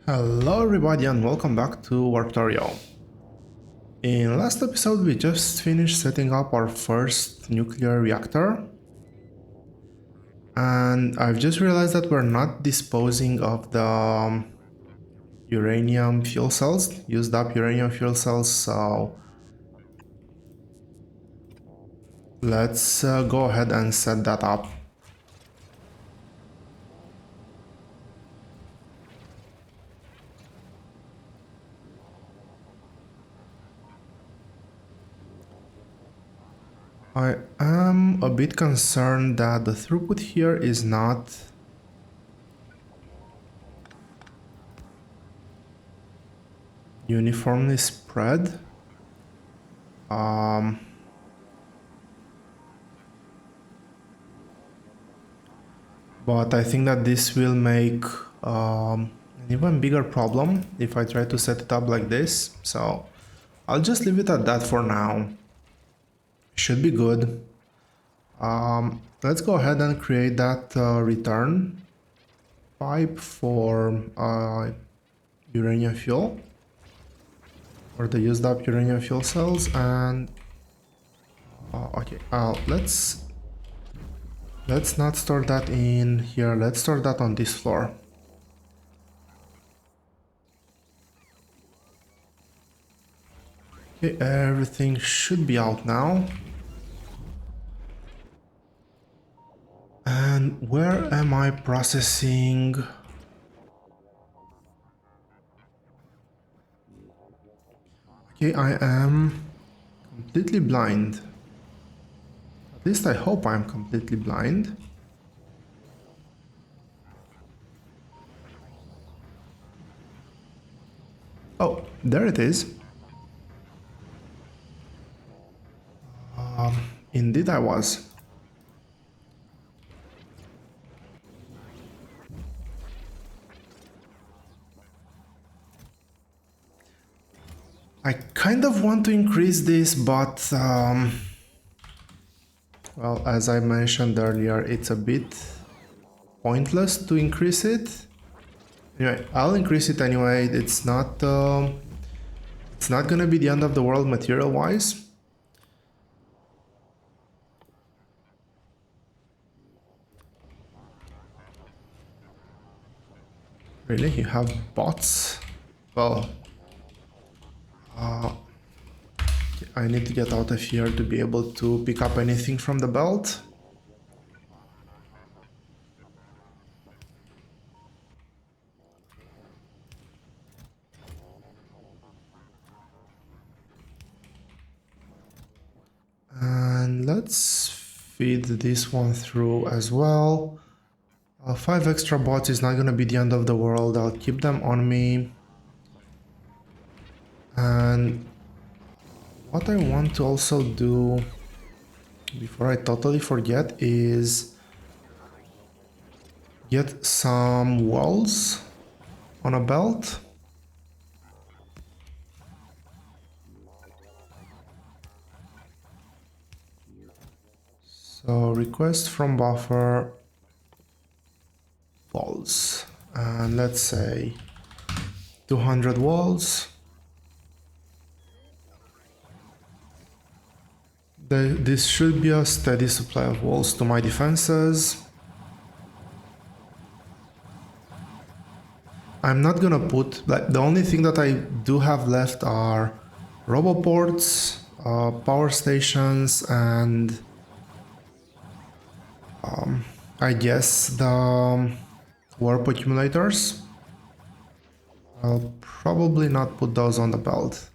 Hello everybody and welcome back to Warptorio. In last episode we just finished setting up our first nuclear reactor. And I've just realized that we're not disposing of the uranium fuel cells, used up uranium fuel cells, so let's go ahead and set that up. I am a bit concerned that the throughput here is not uniformly spread. But I think that this will make an even bigger problem if I try to set it up like this. So I'll just leave it at that for now. Should be good. Let's go ahead and create that return pipe for uranium fuel, or the used up uranium fuel cells. And okay, let's not store that in here. Let's store that on this floor. Okay, everything should be out now. And where am I processing? Okay, I am completely blind. At least I hope I'm completely blind. Oh, there it is. Indeed I was. I kind of want to increase this, but well, as I mentioned earlier, it's a bit pointless to increase it. Anyway, I'll increase it anyway. It's not gonna be the end of the world material-wise. Really? You have bots? Well, I need to get out of here to be able to pick up anything from the belt. And let's feed this one through as well. 5 extra bots is not gonna be the end of the world. I'll keep them on me. And what I want to also do before I totally forget is get some walls on a belt. So request from buffer walls, and let's say 200 walls. This should be a steady supply of walls to my defenses. I'm not gonna put, like, the only thing that I do have left are roboports, power stations, and I guess the warp accumulators. I'll probably not put those on the belt.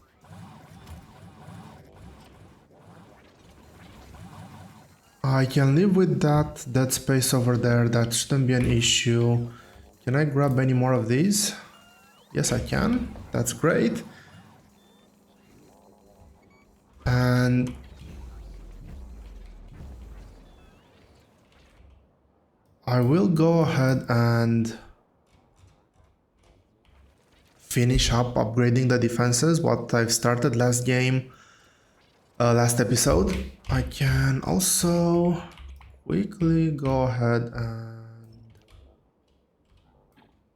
I can live with that dead space over there. That shouldn't be an issue. Can I grab any more of these? Yes, I can. That's great. And I will go ahead and finish up upgrading the defenses, what I've started last game, last episode. I can also quickly go ahead and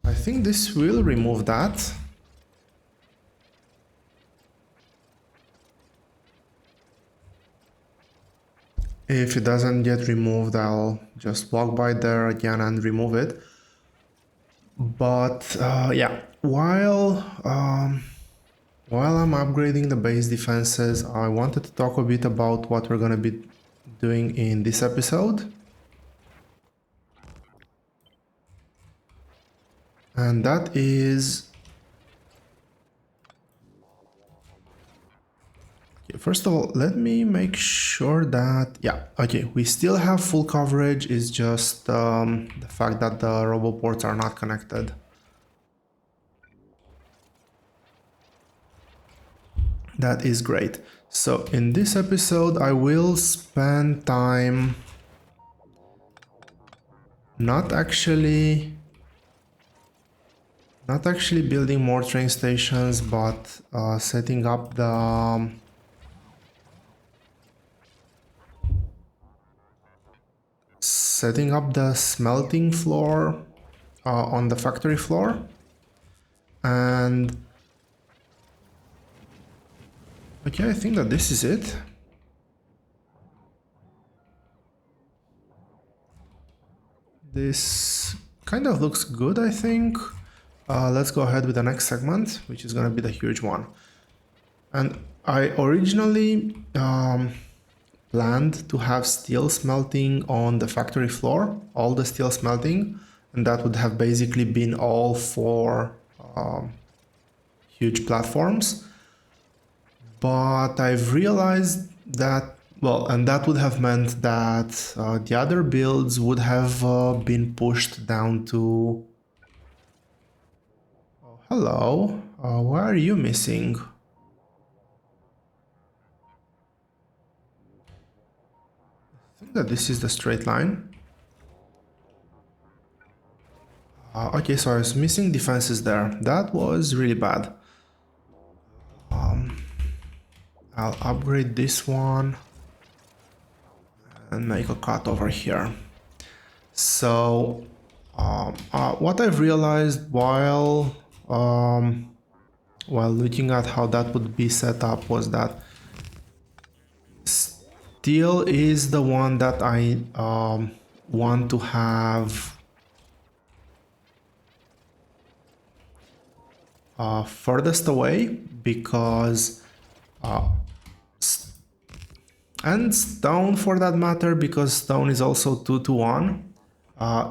I think this will remove that. If it doesn't get removed, I'll just walk by there again and remove it. But yeah, while I'm upgrading the base defenses, I wanted to talk a bit about what we're gonna be doing in this episode. And that is... Okay, first of all, let me make sure that... Yeah, okay, we still have full coverage, it's just the fact that the roboports are not connected. That is great. So in this episode, I will spend time not actually building more train stations, but setting up the smelting floor on the factory floor. And okay, I think that this is it. This kind of looks good, I think. Let's go ahead with the next segment, which is going to be the huge one. And I originally planned to have steel smelting on the factory floor, all the steel smelting, and that would have basically been all for huge platforms. But I've realized that, well, and that would have meant that the other builds would have been pushed down to... Oh, hello, why are you missing? I think that this is the straight line. Okay, so I was missing defenses there. That was really bad. I'll upgrade this one and make a cut over here. So what I've realized while looking at how that would be set up was that steel is the one that I want to have furthest away, because and stone for that matter, because stone is also 2-to-1.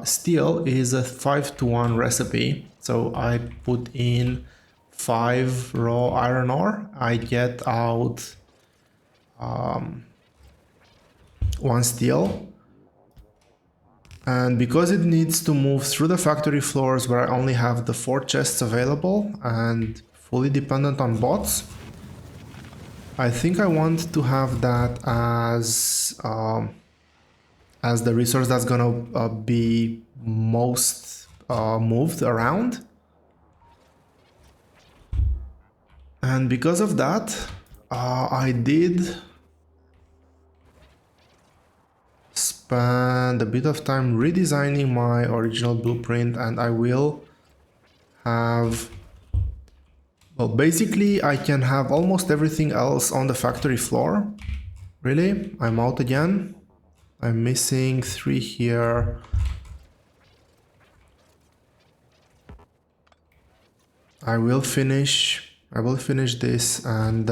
Steel is a 5-to-1 recipe, so I put in 5 raw iron ore, I get out 1 steel, and because it needs to move through the factory floors where I only have the 4 chests available and fully dependent on bots, I think I want to have that as the resource that's gonna be most moved around. And because of that, I did spend a bit of time redesigning my original blueprint, and I will have... Well, basically, I can have almost everything else on the factory floor. Really? I'm out again? I'm missing 3 here. I will finish this and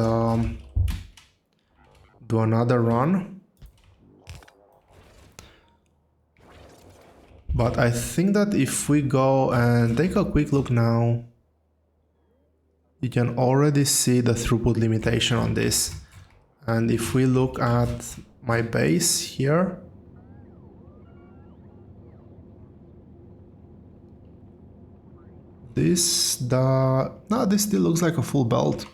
do another run. But I think that if we go and take a quick look now, you can already see the throughput limitation on this. And if we look at my base here, this still looks like a full belt.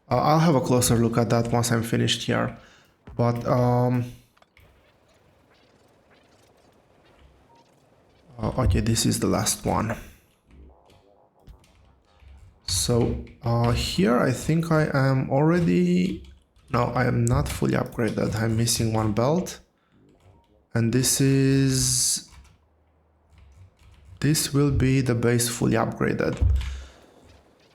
I'll have a closer look at that once I'm finished here. But okay, this is the last one. So here I think I am already... No, I am not fully upgraded. I'm missing 1 belt. And this is... this will be the base fully upgraded.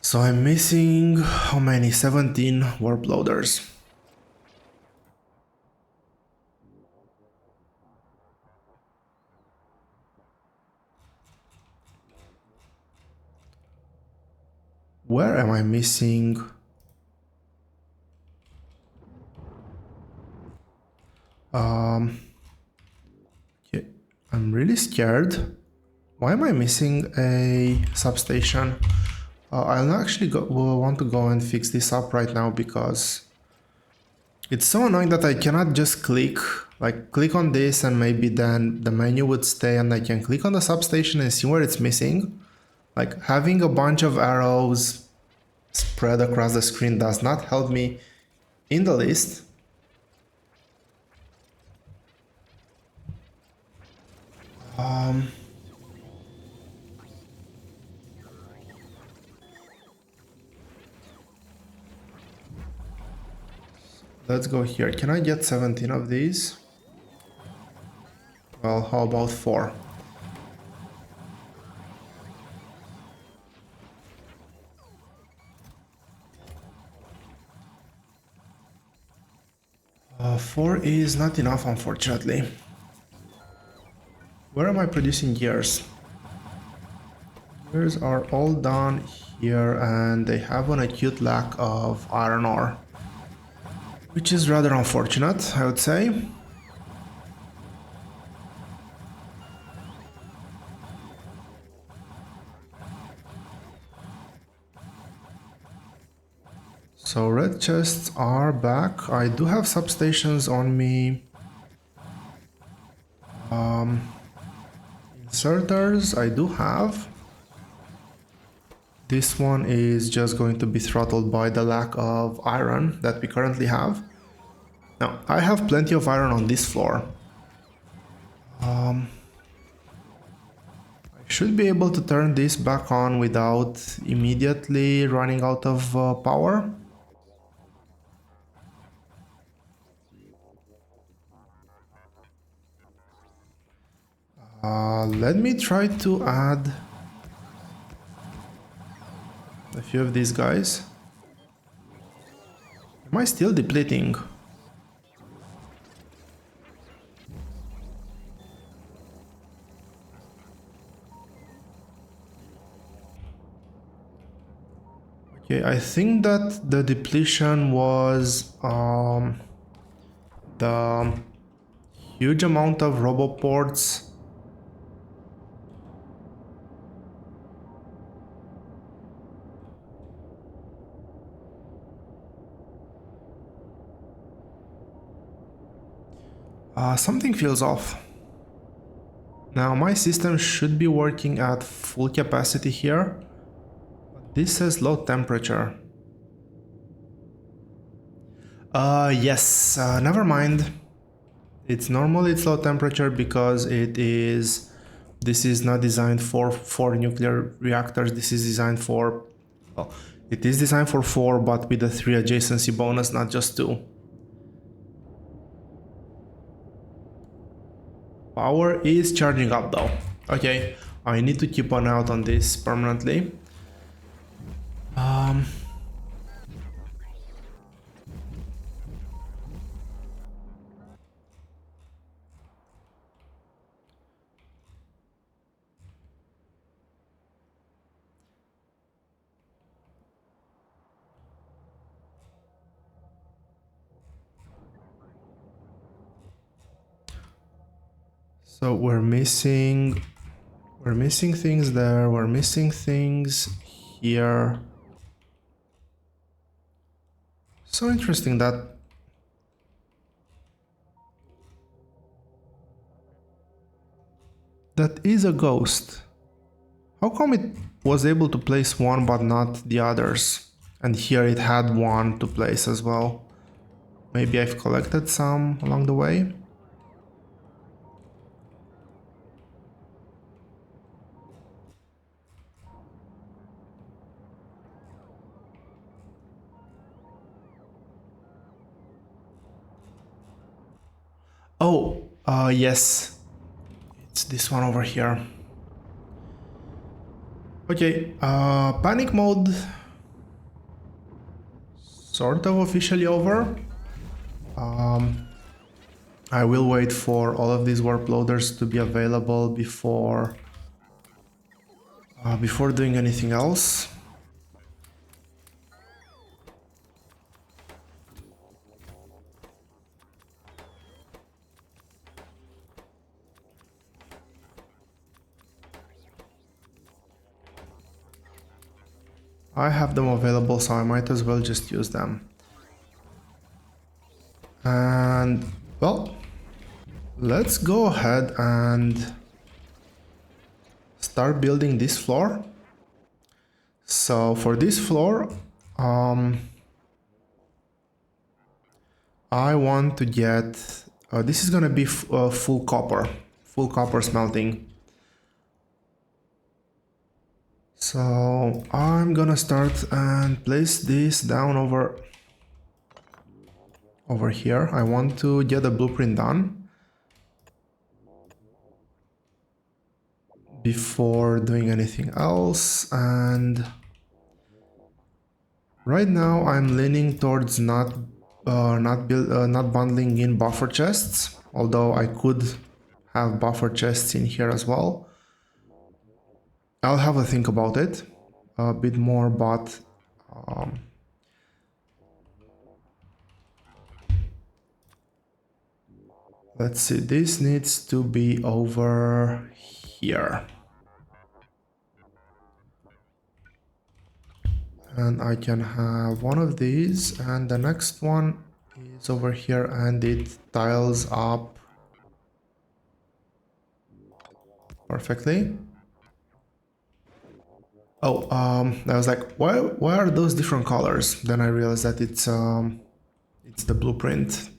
So I'm missing how many? 17 warp loaders. Where am I missing? Okay, I'm really scared. Why am I missing a substation? I'll actually want to go and fix this up right now because it's so annoying that I cannot just click on this and maybe then the menu would stay and I can click on the substation and see where it's missing. Like having a bunch of arrows spread across the screen does not help me in the least. Let's go here. Can I get 17 of these? Well, how about 4? Four is not enough, unfortunately. Where am I producing gears? Gears are all done here and they have an acute lack of iron ore, which is rather unfortunate, I would say. So red chests are back. I do have substations on me. Inserters I do have. This one is just going to be throttled by the lack of iron that we currently have. Now, I have plenty of iron on this floor. I should be able to turn this back on without immediately running out of power. Let me try to add a few of these guys. Am I still depleting? Okay, I think that the depletion was the huge amount of roboports. Something feels off. Now my system should be working at full capacity here. This says low temperature. Yes, never mind. It's normal, it's low temperature because this is not designed for 4 nuclear reactors. This is designed for, well, it is designed for 4, but with a 3 adjacency bonus, not just 2. Power is charging up though. Okay, I need to keep an eye out on this permanently. So we're missing things there, we're missing things here. So interesting that is a ghost. How come it was able to place one but not the others? And here it had one to place as well. Maybe I've collected some along the way. Oh, yes. It's this one over here. Okay, panic mode sort of officially over. I will wait for all of these warp loaders to be available before doing anything else. I have them available, so I might as well just use them. And, well, let's go ahead and start building this floor. So for this floor, I want to get... this is gonna be full copper smelting. So I'm gonna start and place this down over here. I want to get a blueprint done before doing anything else, and right now I'm leaning towards not bundling in buffer chests, although I could have buffer chests in here as well. I'll have a think about it a bit more, but let's see, this needs to be over here. And I can have one of these, and the next one is over here, and it tiles up perfectly. Oh, I was like, why are those different colors? Then I realized that it's the blueprint.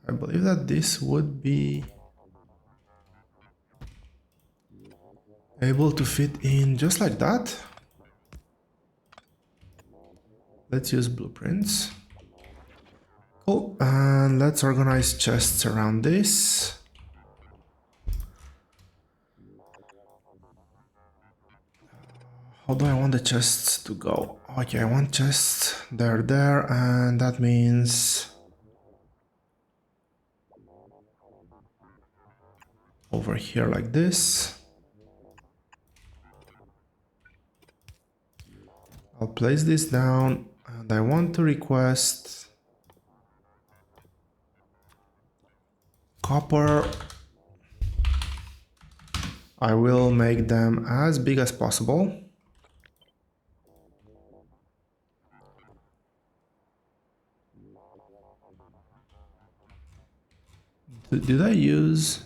I believe that this would be able to fit in just like that. Let's use blueprints. Cool, and let's organize chests around this. How do I want the chests to go? Okay, I want chests there, and that means over here like this. I'll place this down, and I want to request copper. I will make them as big as possible. Did I use...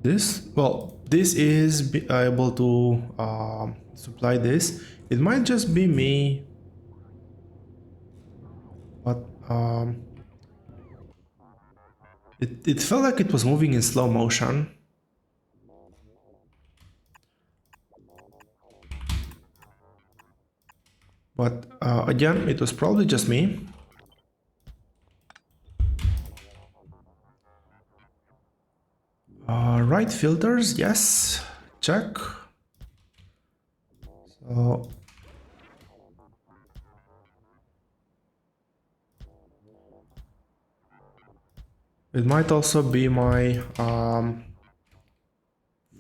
this? Well, this is able to supply this. It might just be me, but it felt like it was moving in slow motion. But again, it was probably just me. Right filters, yes, check. So it might also be my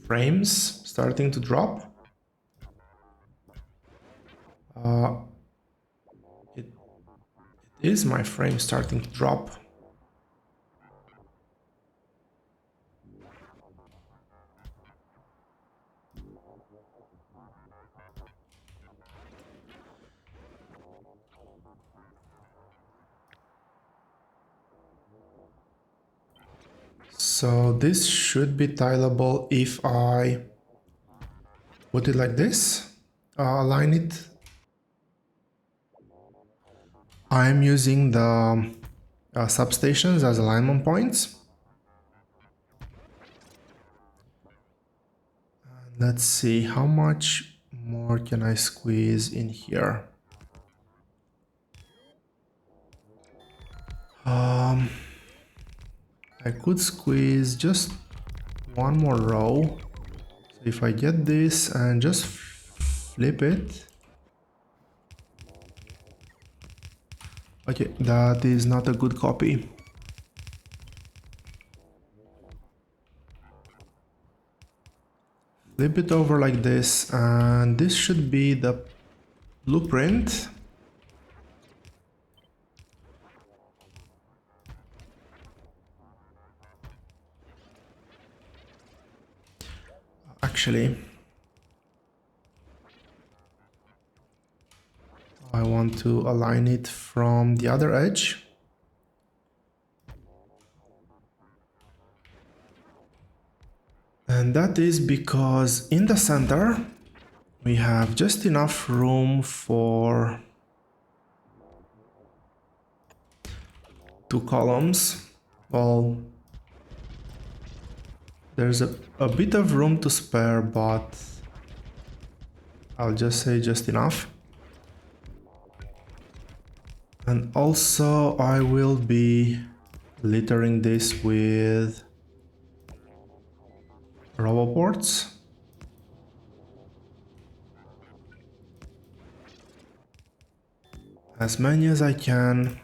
frames starting to drop. It is my frame starting to drop. So this should be tileable if I put it like this, align it. I'm using the substations as alignment points. Let's see, how much more can I squeeze in here? Um, I could squeeze just one more row. So if I get this and just flip it. Okay, that is not a good copy. Flip it over like this, and this should be the blueprint. Actually, I want to align it from the other edge. And that is because in the center, we have just enough room for 2 columns. Well, there's a bit of room to spare, but I'll just say just enough. And also I will be littering this with roboports. As many as I can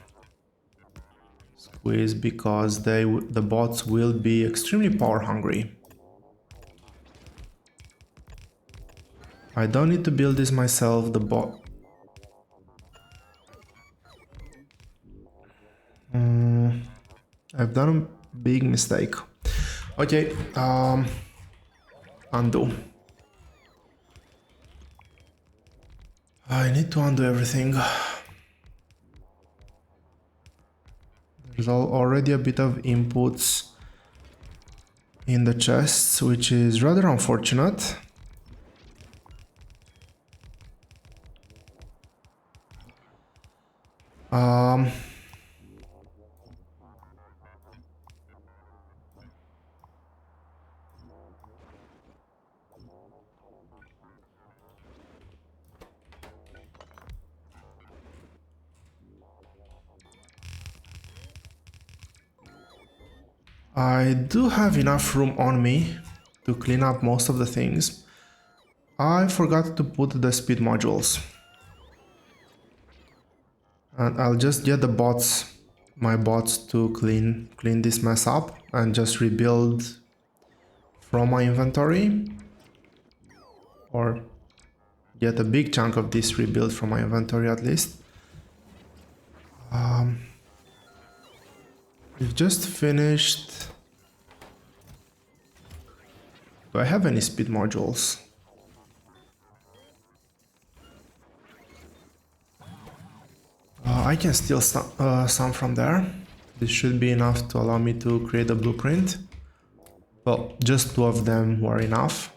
squeeze, because the bots will be extremely power hungry. I don't need to build this myself, the bot. I've done a big mistake. Okay, undo. I need to undo everything. There's already a bit of inputs in the chests, which is rather unfortunate. I do have enough room on me to clean up most of the things. I forgot to put the speed modules. And I'll just get the bots, my bots, to clean this mess up and just rebuild from my inventory. Or get a big chunk of this rebuild from my inventory at least. We've just finished. Do I have any speed modules? I can steal some from there. This should be enough to allow me to create a blueprint. Well, just 2 of them were enough.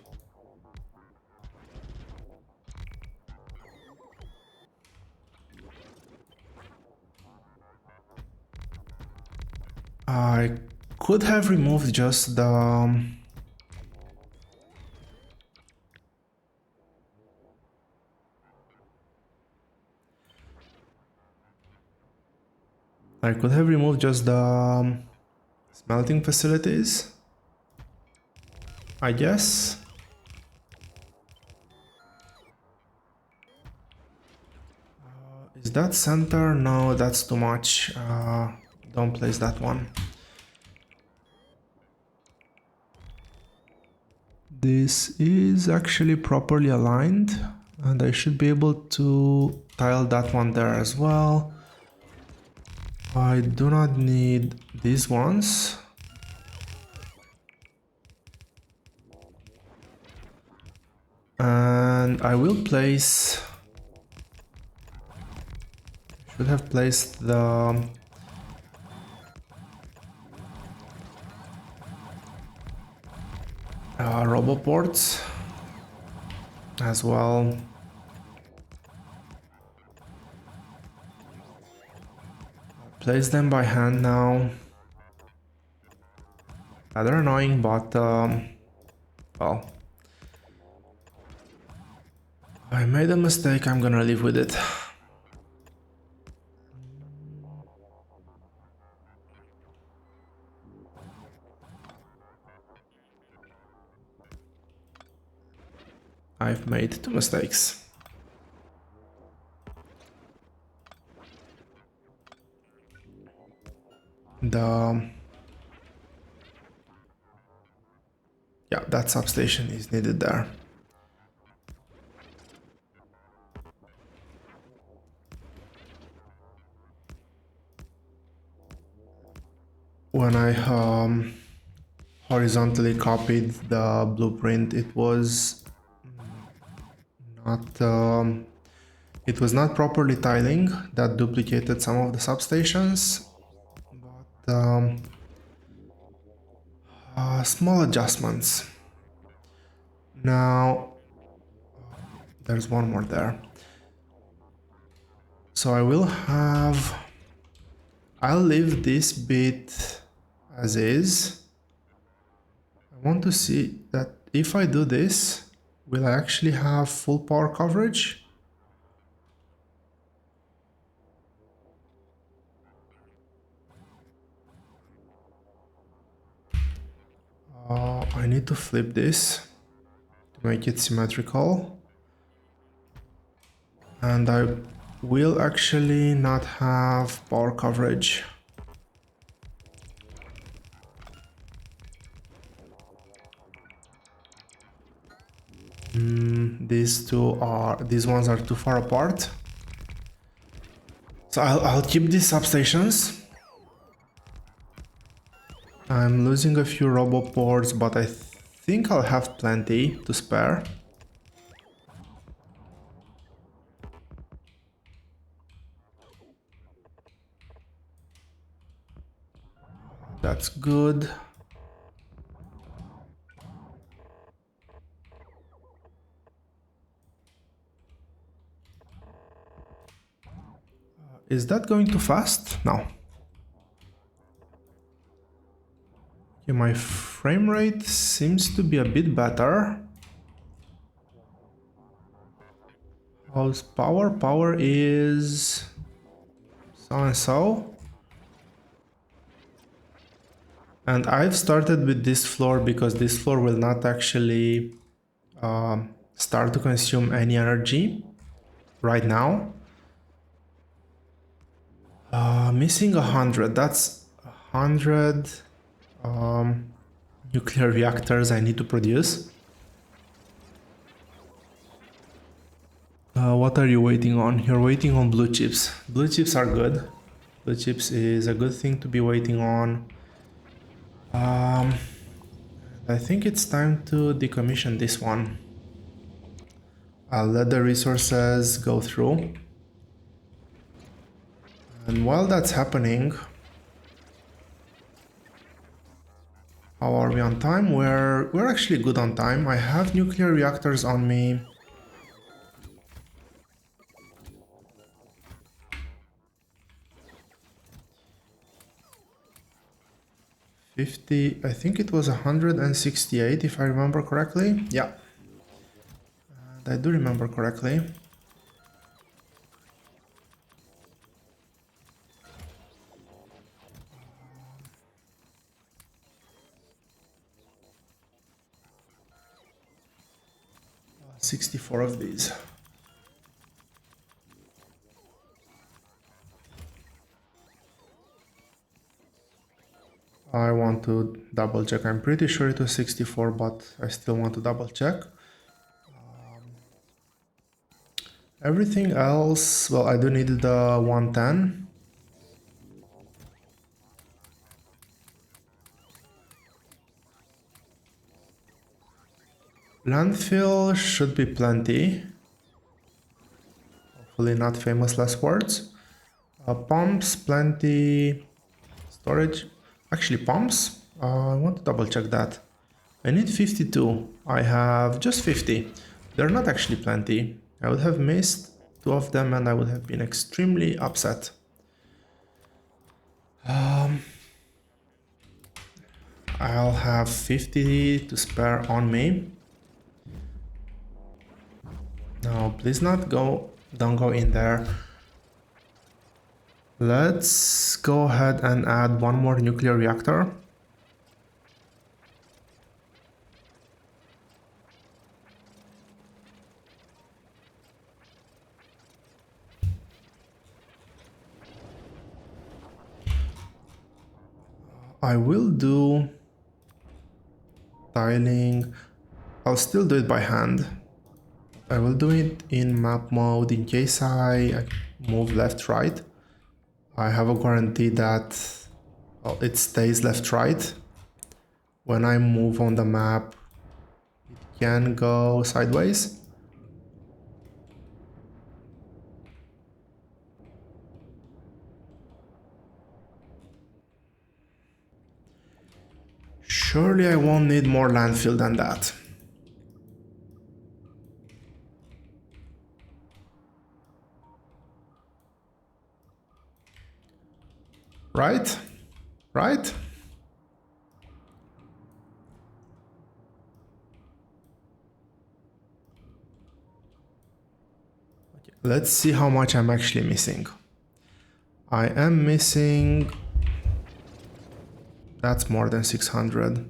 I could have removed just the... I could have removed just the smelting facilities, I guess. Is that center? No, that's too much. Don't place that one. This is actually properly aligned, and I should be able to tile that one there as well. I do not need these ones. And I will place... should have placed the... roboports as well. Place them by hand now. Rather annoying, but well, I made a mistake, I'm gonna live with it. I've made 2 mistakes. Yeah, that substation is needed there. When I horizontally copied the blueprint, it was not properly tiling. That duplicated some of the substations, but small adjustments. Now there's one more there, so I'll leave this bit as is. I want to see that if I do this, will I actually have full power coverage? I need to flip this to make it symmetrical. And I will actually not have power coverage. These ones are too far apart. So I'll keep these substations. I'm losing a few robo ports, but I think I'll have plenty to spare. That's good. Is that going too fast? No. Okay, my frame rate seems to be a bit better. How's power? Power is so and so. And I've started with this floor because this floor will not actually start to consume any energy right now. Missing 100, that's 100 nuclear reactors I need to produce. What are you waiting on? You're waiting on blue chips. Blue chips are good. Blue chips is a good thing to be waiting on. I think it's time to decommission this one. I'll let the resources go through. And while that's happening, how are we on time? We're actually good on time. I have nuclear reactors on me. I think it was 168 if I remember correctly. Yeah, and I do remember correctly. Uh, 64 of these. I want to double check. I'm pretty sure it was 64, but I still want to double check. Everything else, well, I do need the 110. Landfill should be plenty. Hopefully not famous last words. Pumps, plenty. Storage. Actually, pumps. I want to double check that. I need 52. I have just 50. They're not actually plenty. I would have missed 2 of them and I would have been extremely upset. I'll have 50 to spare on me. No, please not go. Don't go in there. Let's go ahead and add one more nuclear reactor. I will do tiling. I'll still do it by hand. I will do it in map mode in case I move left right. I have a guarantee that it stays left right. When I move on the map, it can go sideways. Surely I won't need more landfill than that. Right? Right? Okay, let's see how much I'm actually missing. I am missing... That's more than 600.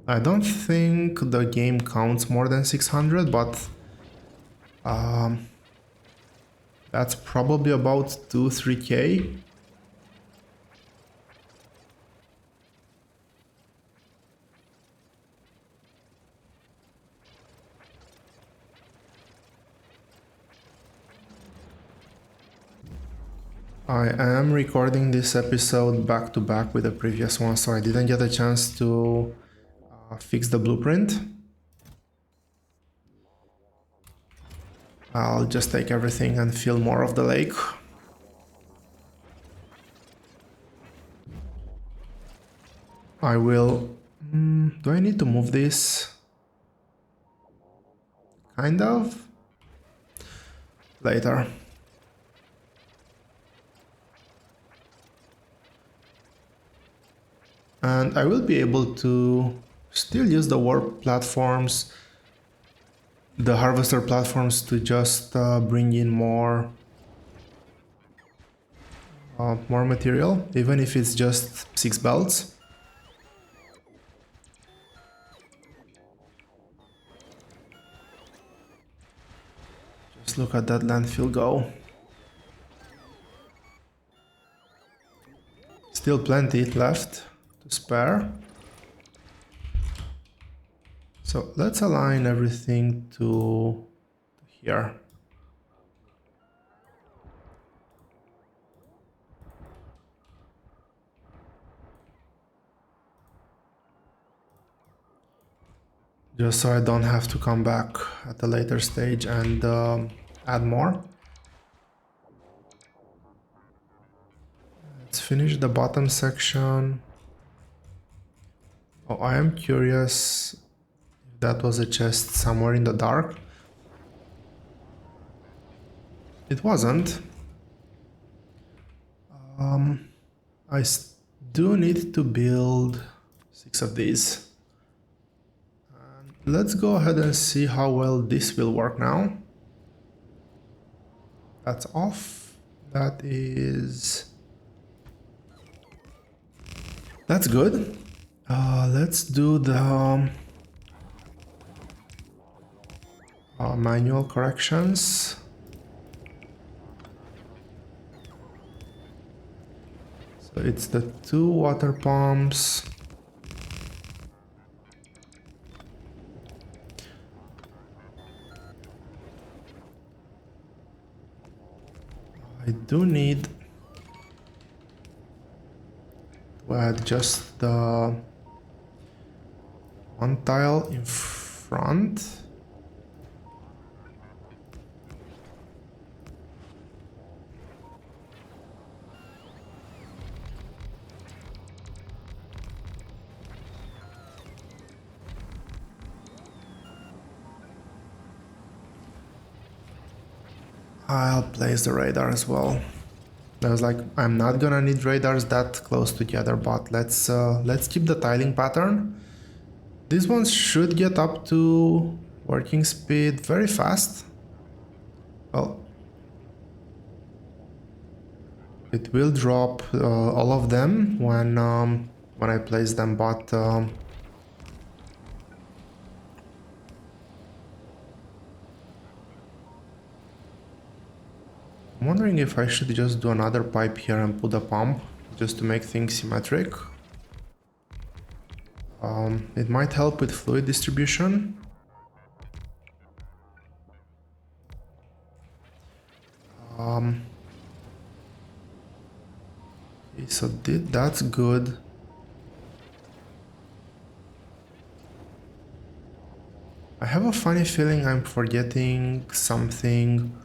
I don't think the game counts more than 600, but that's probably about 2-3k. I am recording this episode back to back with the previous one, so I didn't get a chance to fix the blueprint. I'll just take everything and fill more of the lake. I will... do I need to move this? Kind of? Later. And I will be able to still use the warp platforms, the harvester platforms, to just bring in more material, even if it's just 6 belts. Just look at that landfill go. Still plenty left to spare. So let's align everything to here. Just so I don't have to come back at a later stage and add more. Let's finish the bottom section. Oh, I am curious if that was a chest somewhere in the dark. It wasn't. I do need to build 6 of these. Let's go ahead and see how well this will work now. That's off. That is... That's good. Let's do the manual corrections. So it's the 2 water pumps. I do need to add just the 1 tile in front. I'll place the radar as well. I was like, I'm not gonna need radars that close together, but let's keep the tiling pattern. These ones should get up to working speed very fast. Well, it will drop all of them when I place them, but I'm wondering if I should just do another pipe here and put a pump just to make things symmetric. It might help with fluid distribution. Okay, so that's good. I have a funny feeling I'm forgetting something.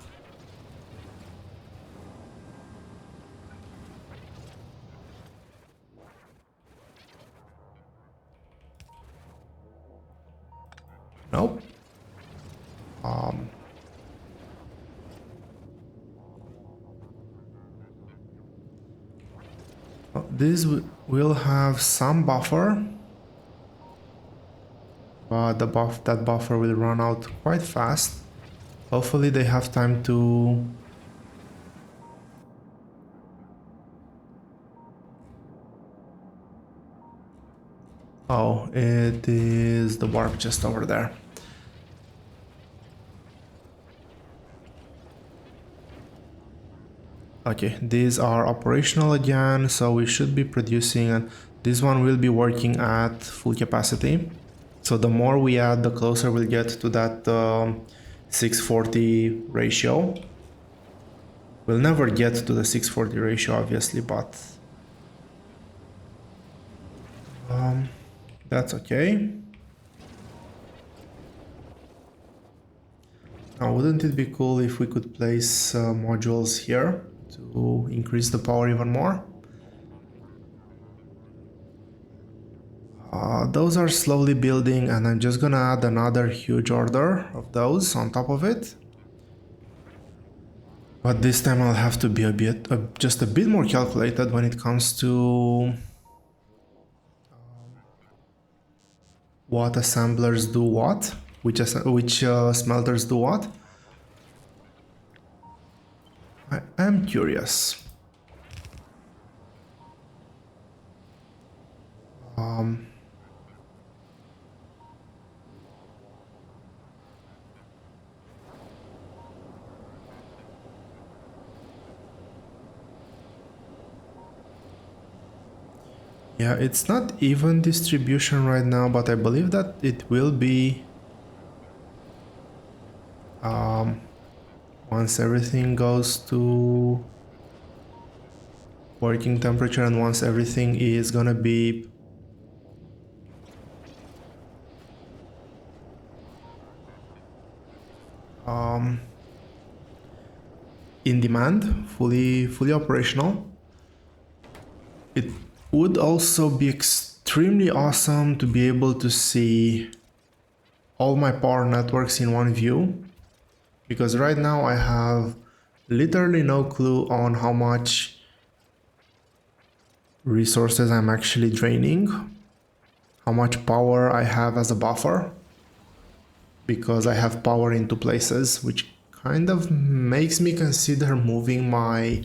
Nope. This will have some buffer, but that buffer will run out quite fast. Hopefully they have time to... Oh, it is the warp just over there. Okay, these are operational again, so we should be producing, and this one will be working at full capacity. So the more we add, the closer we'll get to that 640 ratio. We'll never get to the 640 ratio, obviously, but that's okay. Now, wouldn't it be cool if we could place modules here to increase the power even more? Those are slowly building, and I'm just gonna add another huge order of those on top of it. But this time I'll have to be just a bit more calculated when it comes to what assemblers do what, which smelters do what. I am curious. Yeah, it's not even distribution right now, but I believe that it will be once everything goes to working temperature and once everything is gonna be in demand, fully operational. It would also be extremely awesome to be able to see all my power networks in one view, because right now I have literally no clue on how much resources I'm actually draining, how much power I have as a buffer, because I have power in two places, which kind of makes me consider moving my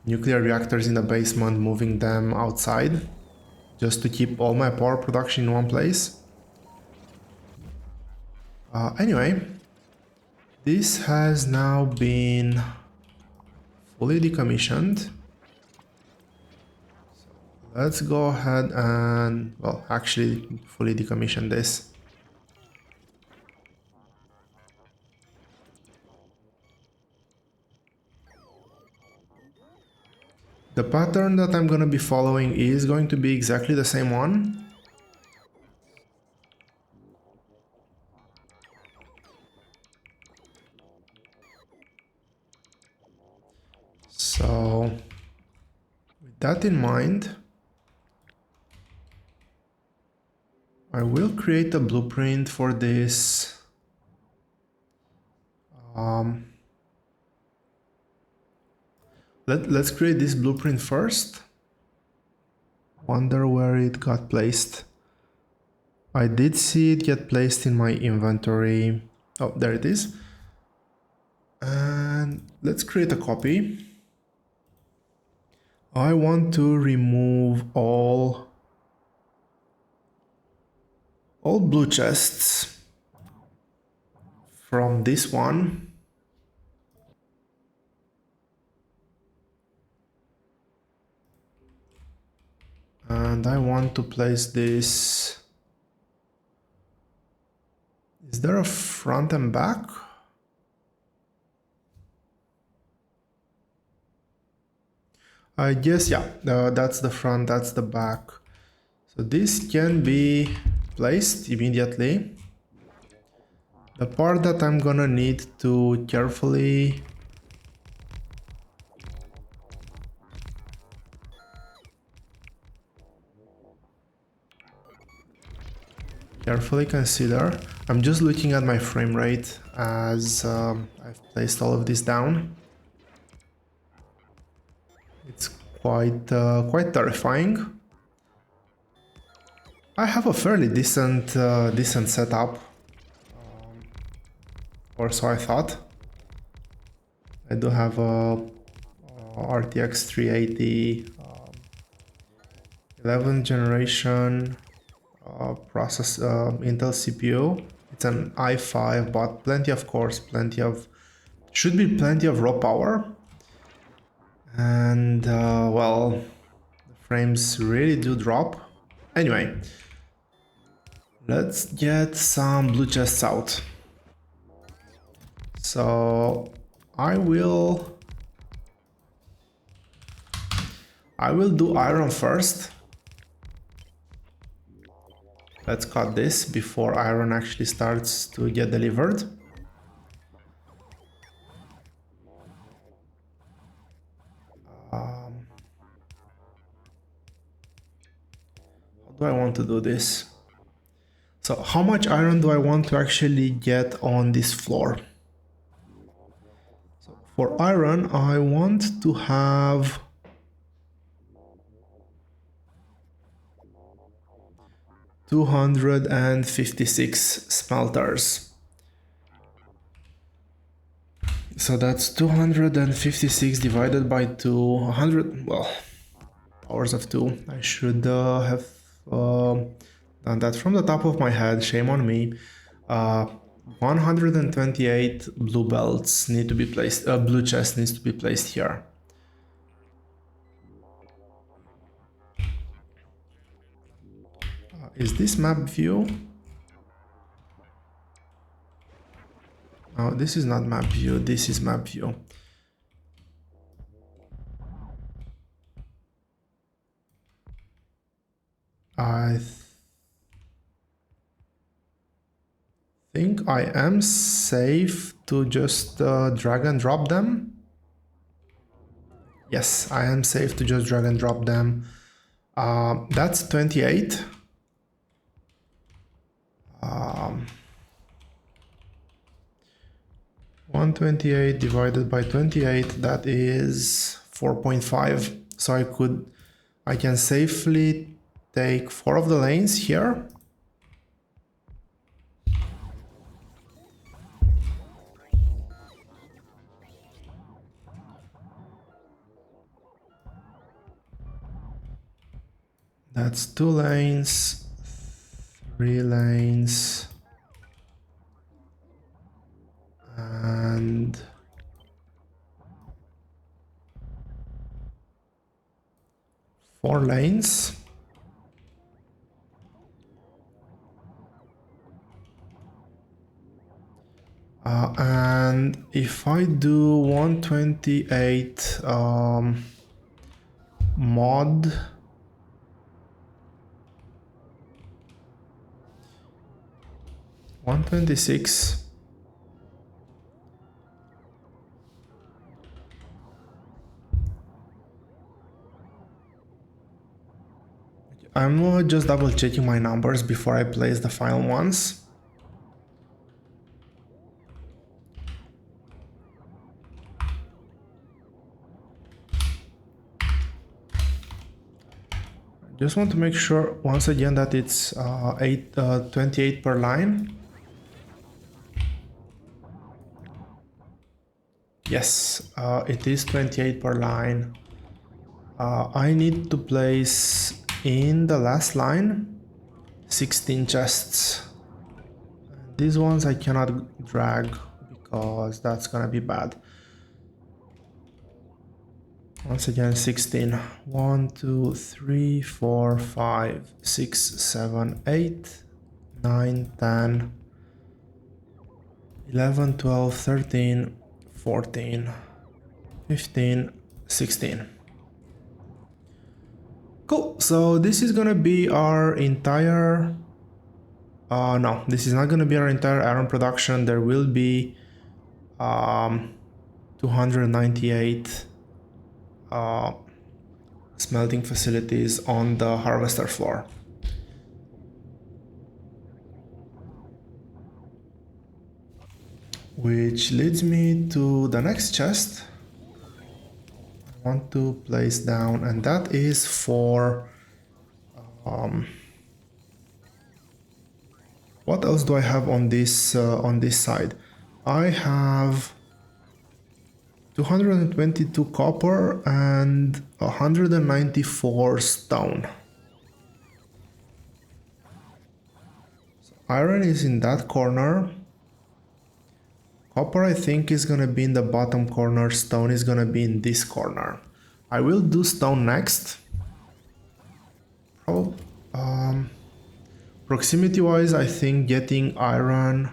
nuclear reactors in the basement, moving them outside, just to keep all my power production in one place. Anyway, this has now been fully decommissioned. So let's go ahead and, well, actually fully decommission this. The pattern that I'm going to be following is going to be exactly the same one. So, with that in mind, I will create a blueprint for this. Let's create this blueprint first. Wonder where it got placed. I did see it get placed in my inventory. Oh, there it is. And let's create a copy. I want to remove all blue chests from this one. And I want to place this. Is there a front and back? I guess, yeah, that's the front, that's the back. So this can be placed immediately. The part that I'm gonna need to carefully consider. I'm just looking at my frame rate as I've placed all of this down. It's quite terrifying. I have a fairly decent setup, or so I thought. I do have a RTX 380 11th generation process Intel CPU. It's an i5, but plenty of cores, should be plenty of raw power. And well, the frames really do drop. Anyway, let's get some blue chests out. So I will do iron first. Let's cut this before iron actually starts to get delivered. How do I want to do this? So how much iron do I want to actually get on this floor? So for iron, I want to have 256 smelters. So that's 256 divided by 200, well, powers of 2. I should have done that from the top of my head, shame on me. 128 blue belts need to be placed, blue chest needs to be placed here. Is this map view? No, this is not map view, this is map view. I think I am safe to just drag and drop them. Yes, I am safe to just drag and drop them. That's 28. 128 divided by 28, that is 4.5. So I can safely take 4 of the lanes here. That's 2 lanes, 3 lanes, and 4 lanes. And if I do 128 mod, $126. I'm just double checking my numbers before I place the final ones. Just want to make sure once again that it's 28 per line. Yes, it is 28 per line. I need to place in the last line 16 chests. These ones I cannot drag because that's gonna be bad. Once again, 16. 1, 2, 3, 4, 5, 6, 7, 8, 9, 10, 11, 12, 13, 14, 15, 16. Cool, so this is gonna be our entire... no, this is not gonna be our entire iron production. There will be 298 smelting facilities on the harvester floor. Which leads me to the next chest I want to place down, and that is for... what else do I have on this side? I have 222 copper and 194 stone. So iron is in that corner. Copper I think is gonna be in the bottom corner, stone is gonna be in this corner. I will do stone next. Proximity wise, I think getting iron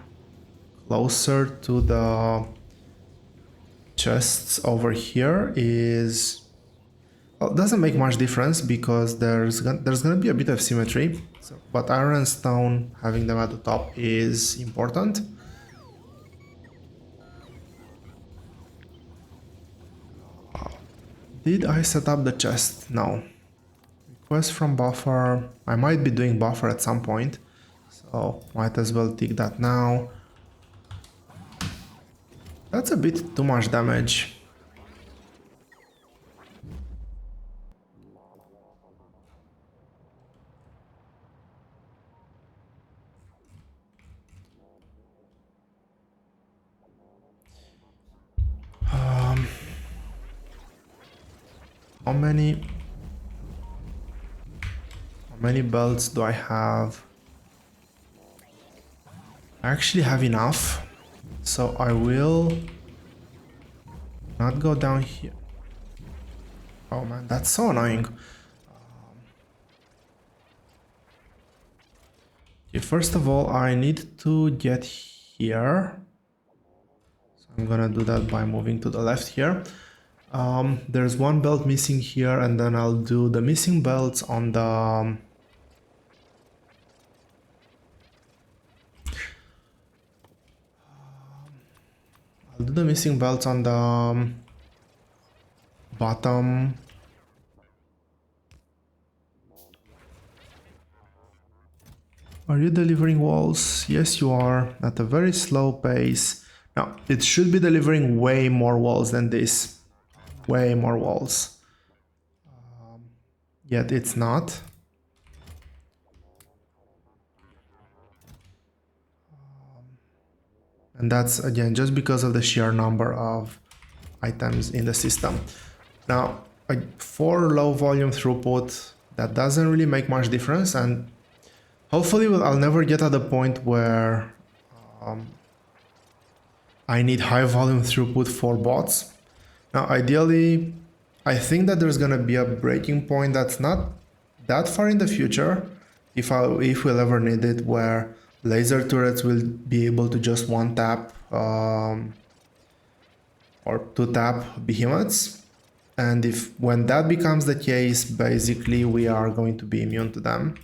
closer to the chests over here is... well, doesn't make much difference because there's gonna be a bit of symmetry. So, but iron and stone, having them at the top is important. Did I set up the chest? No. Request from buffer. I might be doing buffer at some point, so might as well tick that now. That's a bit too much damage. How many belts do I have? I actually have enough, so I will not go down here. Oh man, that's so annoying. Okay, first of all, I need to get here. So I'm gonna do that by moving to the left here. There's one belt missing here, and then I'll do the missing belts on the... I'll do the missing belts on the bottom. Are you delivering walls? Yes, you are, at a very slow pace. Now, it should be delivering way more walls than this. Way more walls. Yet it's not. And that's again just because of the sheer number of items in the system. Now, for low volume throughput, that doesn't really make much difference, and hopefully I'll never get at the point where I need high volume throughput for bots. Now, ideally, I think that there's gonna be a breaking point that's not that far in the future, if we'll ever need it, where laser turrets will be able to just one tap or two tap behemoths. And when that becomes the case, basically we are going to be immune to them.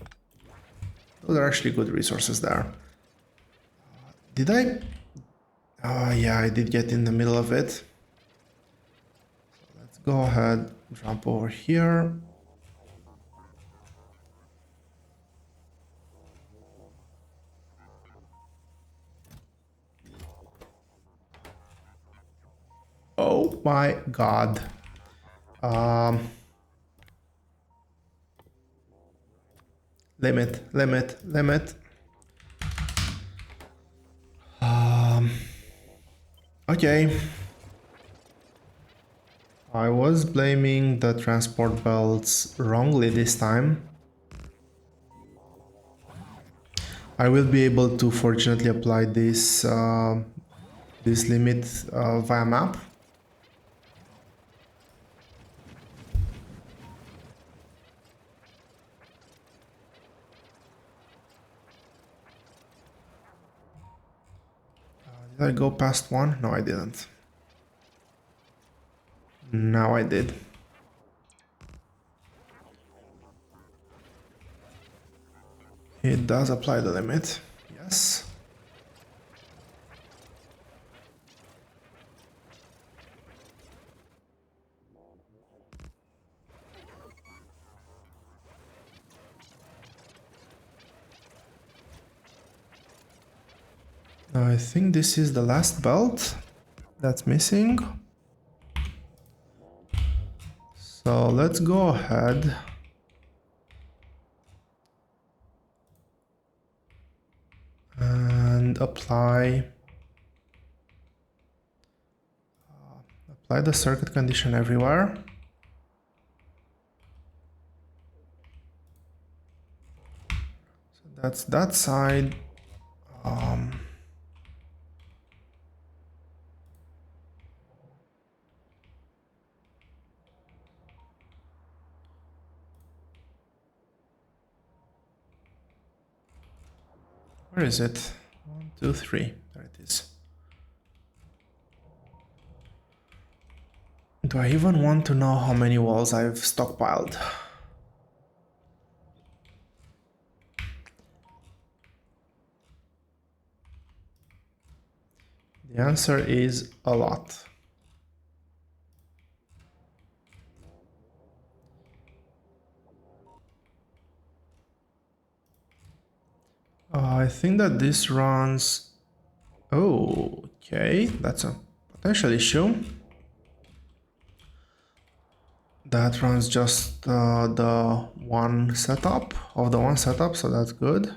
Those are actually good resources there. Did I? Yeah, I did get in the middle of it. So let's go ahead, jump over here. Oh my god. Limit, limit, limit. Okay. I was blaming the transport belts wrongly this time. I will be able to fortunately apply this this limit via map. Did I go past one? No, I didn't. Now I did. It does apply the limit. Yes. I think this is the last belt that's missing. So let's go ahead and apply the circuit condition everywhere. So that's that side. Where is it? 1, 2, 3. There it is. Do I even want to know how many walls I've stockpiled? The answer is a lot. I think that this runs... Oh, okay, that's a potential issue. That runs just the one setup, so that's good.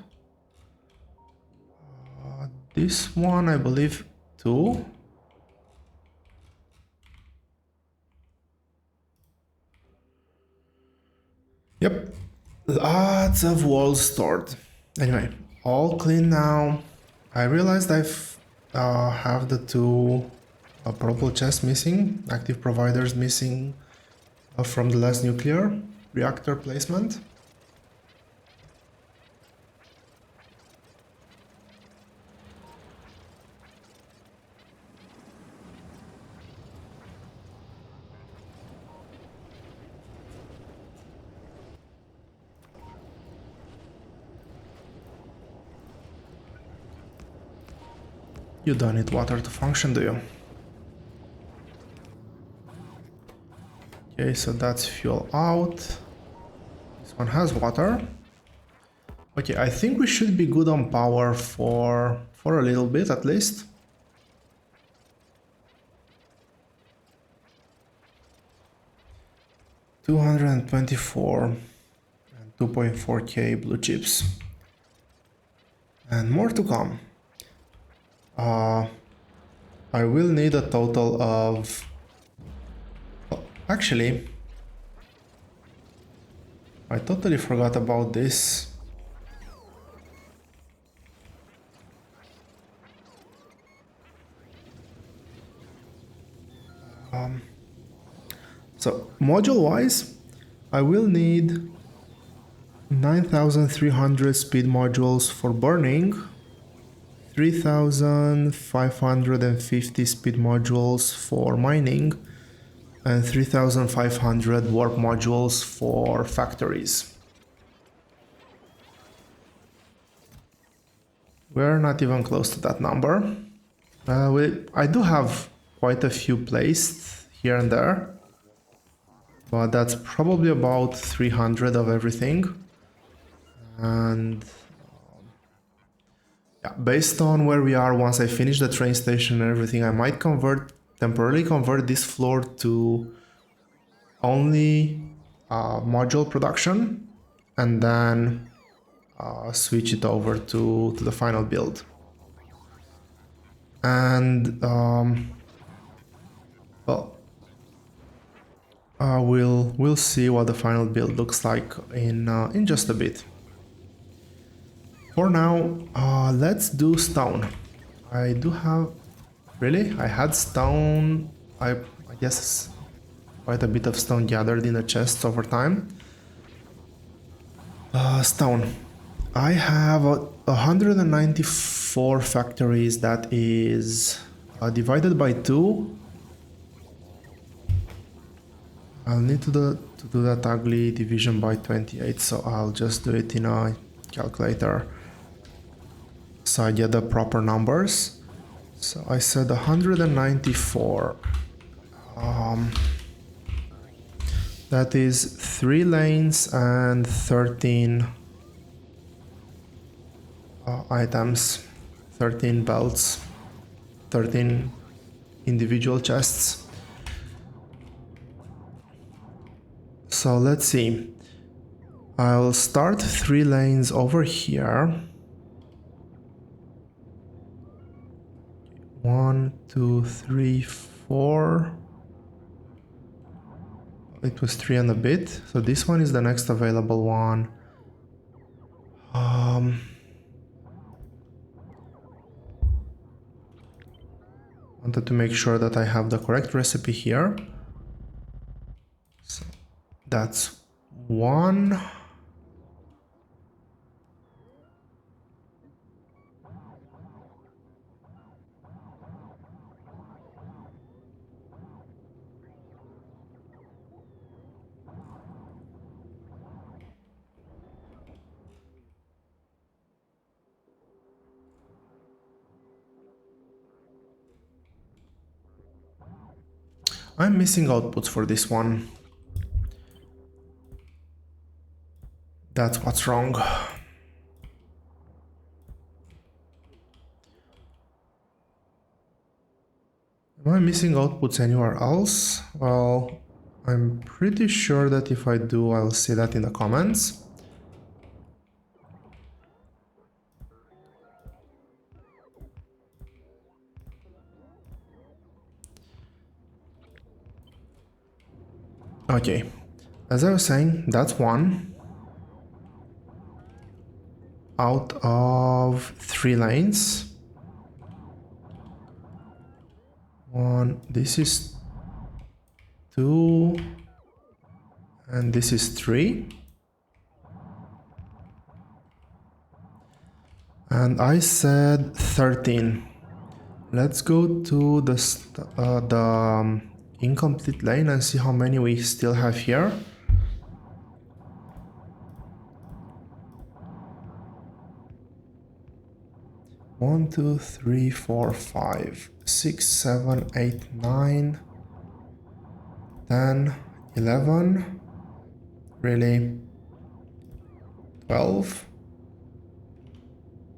This one, I believe, too. Yep, lots of walls stored. Anyway, all clean now. I realized I've have the two purple chests missing, active providers missing from the last nuclear reactor placement. You don't need water to function, do you? Okay, so that's fuel out. This one has water. Okay, I think we should be good on power for a little bit at least. $224 and 2.4k blue chips. And more to come. I will need a total of... Oh, actually, I totally forgot about this. So module-wise, I will need 9,300 speed modules for burning, 3,550 speed modules for mining, and 3,500 warp modules for factories. We're not even close to that number. I do have quite a few placed here and there, but that's probably about 300 of everything. And yeah, based on where we are, once I finish the train station and everything, I might temporarily convert this floor to only module production, and then switch it over to the final build. And well, we'll see what the final build looks like in just a bit. For now, let's do stone. I do have... Really? I had stone... I guess quite a bit of stone gathered in the chests over time. Stone. I have 194 factories. That is divided by 2. I'll need to do that ugly division by 28, so I'll just do it in a calculator so I get the proper numbers. So I said 194. That is 3 lanes and 13 items, 13 belts, 13 individual chests. So let's see. I'll start 3 lanes over here. 1, 2, 3, 4. It was 3 and a bit. So this one is the next available one. Wanted to make sure that I have the correct recipe here. So that's 1. I'm missing outputs for this one. That's what's wrong. Am I missing outputs anywhere else? Well, I'm pretty sure that if I do, I'll see that in the comments. Okay, as I was saying, that's 1 out of 3 lanes. 1, this is 2, and this is 3. And I said 13. Let's go to the incomplete lane and see how many we still have here. One, 2, 3, 4, 5, 6, 7, 8, 9, 10, 11, really, 12.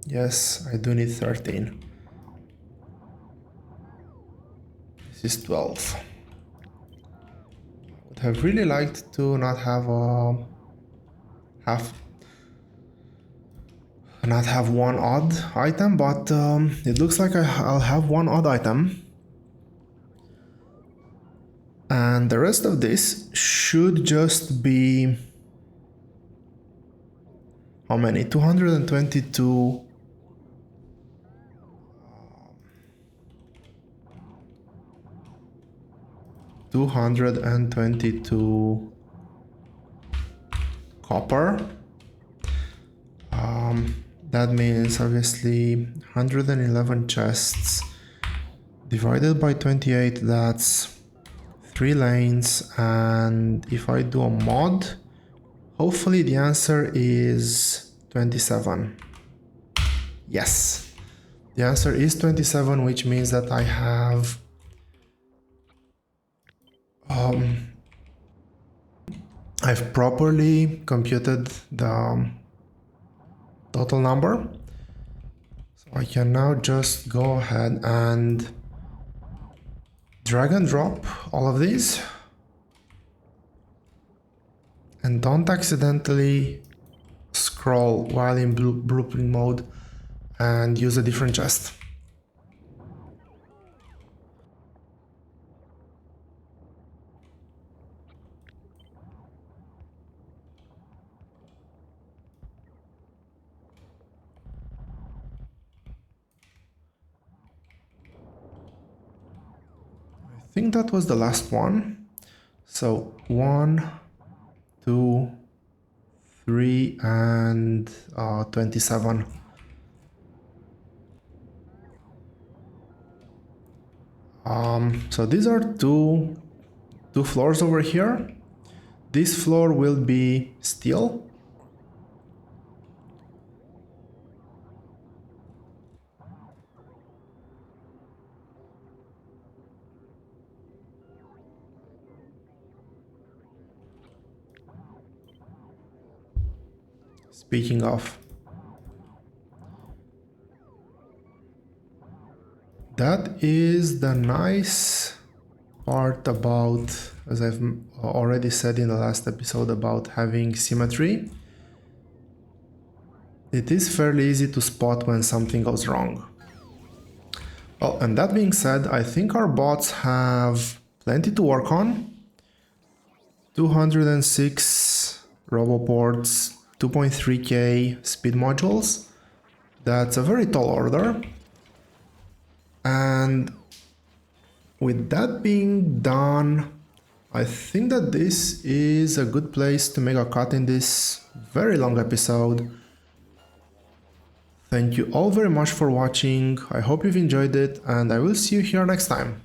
Yes, I do need 13. This is 12. Would have really liked to not have one odd item, but it looks like I'll have one odd item. And the rest of this should just be... how many? 222... 222 copper. That means obviously 111 chests divided by 28, that's 3 lanes, and if I do a mod, hopefully the answer is 27. Yes, the answer is 27, which means that I have I've properly computed the total number, so I can now just go ahead and drag and drop all of these, and don't accidentally scroll while in blueprint mode and use a different chest. I think that was the last one. So 1, 2, 3, and 27. So these are two floors over here. This floor will be steel. Speaking of, that is the nice part about, as I've already said in the last episode, about having symmetry. It is fairly easy to spot when something goes wrong. Well, and that being said, I think our bots have plenty to work on. 206 roboports, 2.3k speed modules. That's a very tall order. And with that being done, I think that this is a good place to make a cut in this very long episode. Thank you all very much for watching, I hope you've enjoyed it, and I will see you here next time.